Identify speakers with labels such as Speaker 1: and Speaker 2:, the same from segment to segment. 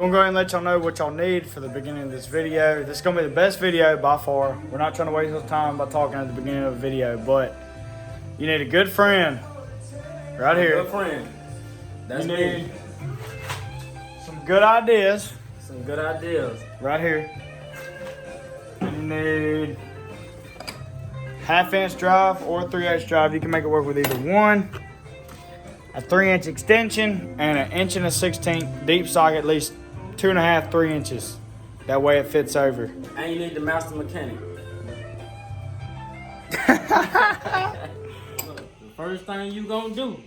Speaker 1: I'm going to go ahead and let y'all know what y'all need for the beginning of this video. This is going to be the best video by far. We're not trying to waste your time by talking at the beginning of the video, but you need a good friend right here.
Speaker 2: Good friend. That's
Speaker 1: you
Speaker 2: me.
Speaker 1: need some good ideas.
Speaker 2: Some good ideas.
Speaker 1: Right here. You need half-inch drive or 3/8 drive. You can make it work with either one. A 3-inch extension and an 1 1/16 deep socket, at least 2.5, 3 inches. That way it fits over.
Speaker 2: And you need the master mechanic. Look, the first thing you gonna do,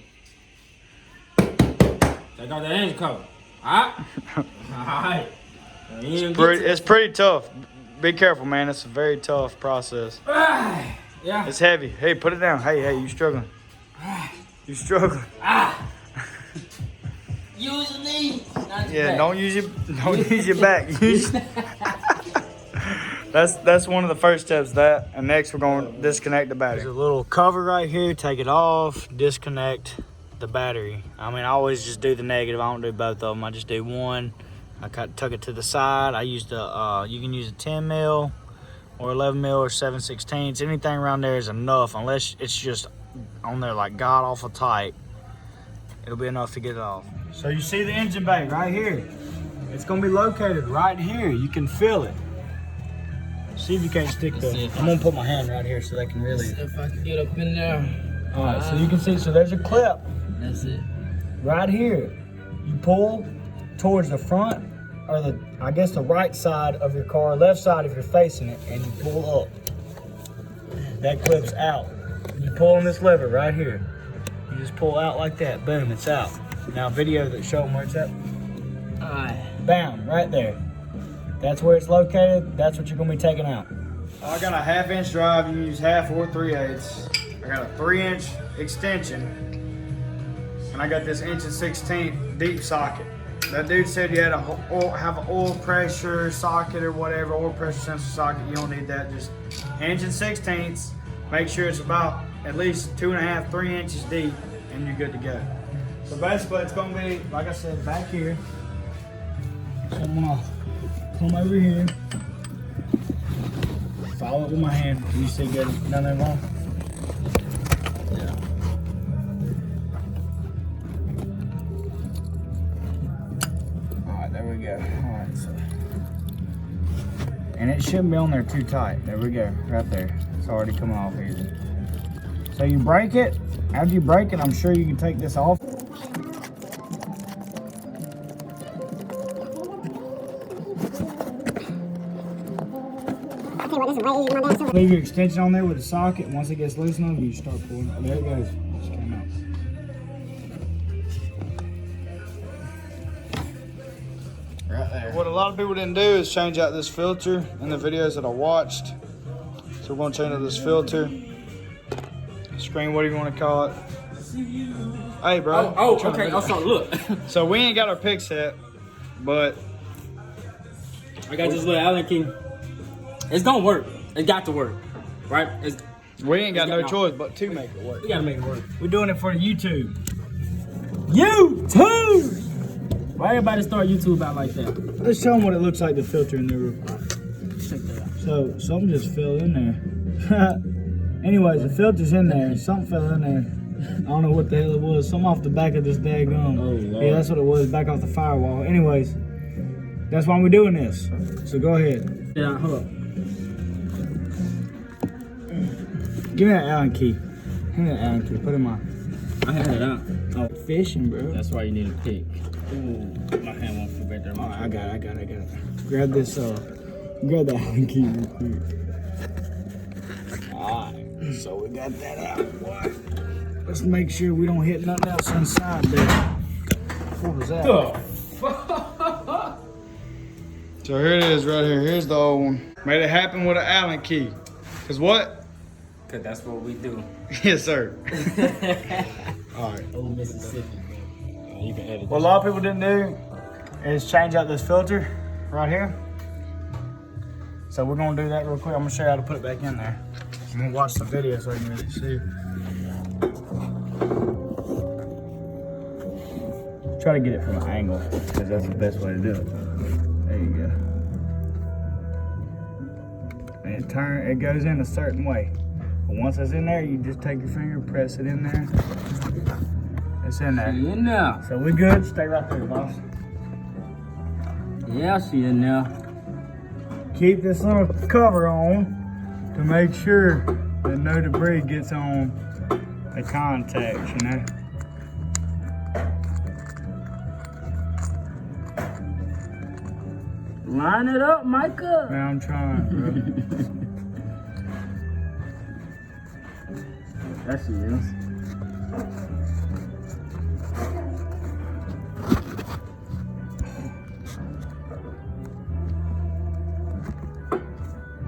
Speaker 2: take out the engine cover. Alright? Alright.
Speaker 1: It's pretty tough. Be careful, man. It's a very tough process.
Speaker 2: Yeah.
Speaker 1: It's heavy. Hey, put it down. Hey, you struggling. You struggling.
Speaker 2: Use your knees.
Speaker 1: Yeah, don't use your back. That's one of the first steps. That, and next we're going to disconnect the battery. There's a little cover right here. Take it off. Disconnect the battery. I mean, I always just do the negative. I don't do both of them. I just do one. I tuck it to the side. I use the you can use a 10 mil or 11 mil or 7/16. Anything around there is enough, unless it's just on there like god awful tight. It'll be enough to get it off. So you see the engine bay right here. It's gonna be located right here. You can feel it. See if you can't stick the. I'm gonna put my hand right here so they can really.
Speaker 2: If I can get up in there.
Speaker 1: All right, so you can see. So there's a clip.
Speaker 2: That's it.
Speaker 1: Right here. You pull towards the front, or I guess the right side of your car, left side if you're facing it, and you pull up. That clips out. You pull on this lever right here. You just pull out like that. Boom, it's out. Now video that show them where it's at.
Speaker 2: Alright.
Speaker 1: Bam, right there. That's where it's located. That's what you're gonna be taking out. I got a 1/2-inch drive. You can use 1/2 or 3/8. I got a 3-inch extension. And I got this 1 1/16 deep socket. That dude said you had to have an oil pressure socket or whatever, oil pressure sensor socket. You don't need that. Just 1 1/16. Make sure it's about at least 2.5, 3 inches deep, and you're good to go. So basically, it's gonna be, like I said, back here. So I'm gonna come over here, follow it with my hand. Can you see good? Nothing wrong?
Speaker 2: Yeah.
Speaker 1: All right, there we go. All right, so. And it shouldn't be on there too tight. There we go, right there. It's already coming off easy. So you break it. After you break it, I'm sure you can take this off. Leave your extension on there with a socket. Once it gets loose enough, you start pulling it. There it goes. Just came out. Right there. What a lot of people didn't do is change out this filter in the videos that I watched. So we're going to change out this filter. Screen, whatever you want to call it. Hey, bro.
Speaker 2: Oh, okay. Also, look.
Speaker 1: So we ain't got our pick set, but
Speaker 2: I got this little Allen key. It's gonna work. It got to work, right?
Speaker 1: We ain't got no choice but to make it work.
Speaker 2: We gotta make it work.
Speaker 1: We're doing it for YouTube.
Speaker 2: YouTube! Why everybody start YouTube out like that?
Speaker 1: Let's show them what it looks like, the filter in there real quick.
Speaker 2: Check that out.
Speaker 1: So something just fell in there. Anyways, the filter's in there. Something fell in there. I don't know what the hell it was. Something off the back of this daggum.
Speaker 2: Oh, Lord.
Speaker 1: Yeah, that's what it was. Back off the firewall. Anyways, that's why we're doing this. So go ahead.
Speaker 2: Yeah, hold up.
Speaker 1: Give me that Allen key. Give me that Allen key. Put it in my.
Speaker 2: I had it out.
Speaker 1: Oh, fishing, bro.
Speaker 2: That's why you need a pick. Ooh, my hand won't fit right there.
Speaker 1: All right, I got it. Grab this. Grab the Allen key real quick. All right. So we got that out. Boy. Let's make sure we don't hit nothing else inside there. What was that? So here it is right here. Here's the old one. Made it happen with an Allen key. Cause what?
Speaker 2: Cause that's what we do.
Speaker 1: Yes, sir. All right.
Speaker 2: Old Mississippi. You can edit.
Speaker 1: What a lot of people didn't do is change out this filter right here. So we're gonna do that real quick. I'm gonna show you how to put it back in there. I'm gonna watch the video so you can really see. Try to get it from an angle because that's the best way to do it. There you go. And it goes in a certain way. But once it's in there, you just take your finger, press it in there. It's in there.
Speaker 2: She in there.
Speaker 1: So we good. Stay right there, boss.
Speaker 2: Yeah, she in there.
Speaker 1: Keep this little cover on to make sure that no debris gets on the contacts, you know.
Speaker 2: Line it up, Micah.
Speaker 1: Man, I'm trying, bro.
Speaker 2: That she is.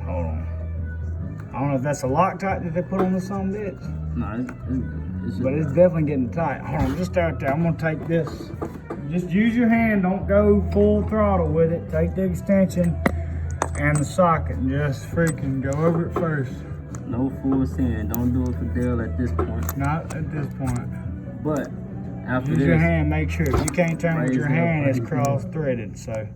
Speaker 1: Hold on. I don't know if that's a Loctite that they put on the some bitch,
Speaker 2: No, it's
Speaker 1: but it's definitely getting tight. Hold on, just start there. I'm gonna take this. Just use your hand. Don't go full throttle with it. Take the extension and the socket and just freaking go over it first.
Speaker 2: no full send. Don't do it for Dale at this point.
Speaker 1: Not at this point.
Speaker 2: But after
Speaker 1: Use
Speaker 2: this,
Speaker 1: your hand. Make sure. If you can't turn with your
Speaker 2: Raise it up,
Speaker 1: hand, it's
Speaker 2: raise it.
Speaker 1: cross-threaded. So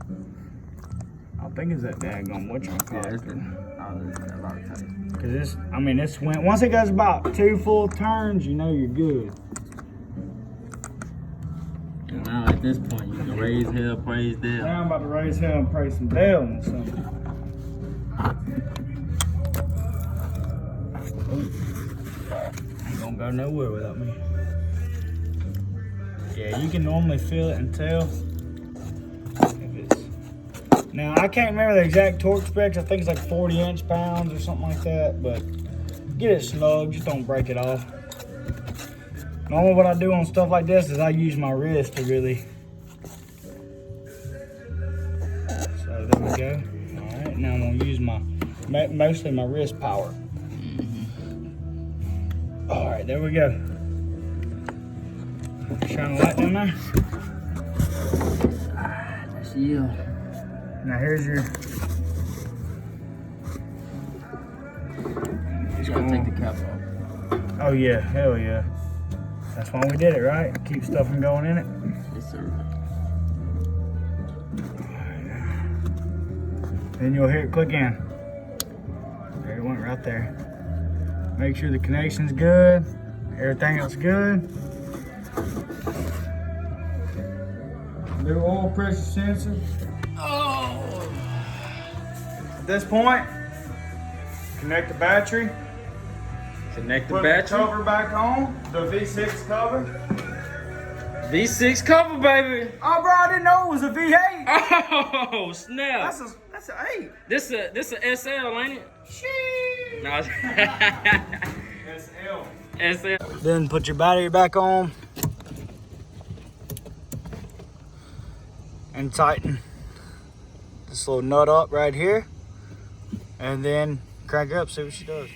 Speaker 1: I think it's that daggone
Speaker 2: yeah, it's a lot of tight.
Speaker 1: Cause this, I mean, this went, once it goes about 2 full turns, you know you're good.
Speaker 2: And now at this point, you can raise hell, praise Dale.
Speaker 1: Now I'm about to raise hell and praise some Dale and something. Ain't gonna go nowhere without me. Yeah, you can normally feel it and tell if it's. Now I can't remember the exact torque specs. I think it's like 40 inch-pounds or something like that. But get it snug, just don't break it off. Normally what I do on stuff like this is I use my wrist to really. So there we go. All right, now I'm gonna use mostly my wrist power. All right, there we go. Shine the light down there.
Speaker 2: That's you.
Speaker 1: Now here's your.
Speaker 2: You gotta take the cap off.
Speaker 1: Oh yeah, hell yeah. That's why we did it, right? Keep stuff from going in it.
Speaker 2: Yes, sir.
Speaker 1: Then you'll hear it click in. There it went right there. Make sure the connection's good. Everything else good. New oil pressure sensor.
Speaker 2: Oh!
Speaker 1: At this point, connect the battery.
Speaker 2: Connect the
Speaker 1: Put
Speaker 2: battery.
Speaker 1: the cover back on. The V6 cover.
Speaker 2: V6 cover, baby.
Speaker 1: Oh, bro, I didn't know it was a V8.
Speaker 2: Oh, snap.
Speaker 1: That's an 8.
Speaker 2: This a SL, ain't it?
Speaker 1: Sheesh.
Speaker 2: No.
Speaker 1: SL.
Speaker 2: SL.
Speaker 1: Then put your battery back on and tighten this little nut up right here, and then crank her up, see what she does.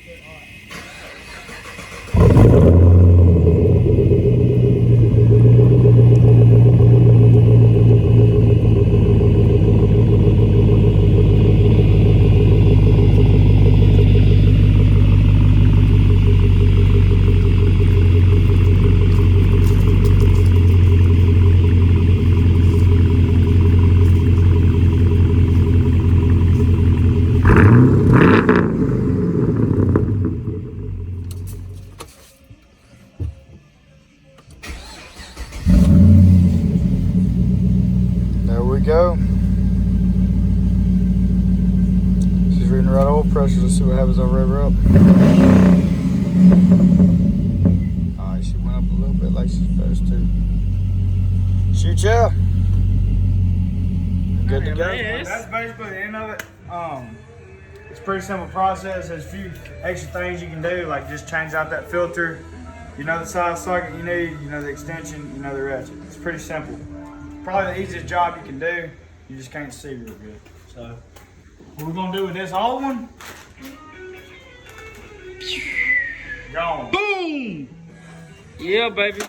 Speaker 1: Go. She's reading the right oil pressure. Let's see what happens. I'll rev her up. Alright, she went up a little bit like she's supposed to. Shoot ya. Good to go.
Speaker 2: Yes.
Speaker 1: That's basically the end of it. It's a pretty simple process. There's a few extra things you can do, like just change out that filter. You know the size socket you need, you know the extension, you know the ratchet. It's pretty simple. Probably the easiest job you can do. You just can't see real good. So, what we're gonna do with this old one? Gone.
Speaker 2: Boom! Yeah, baby.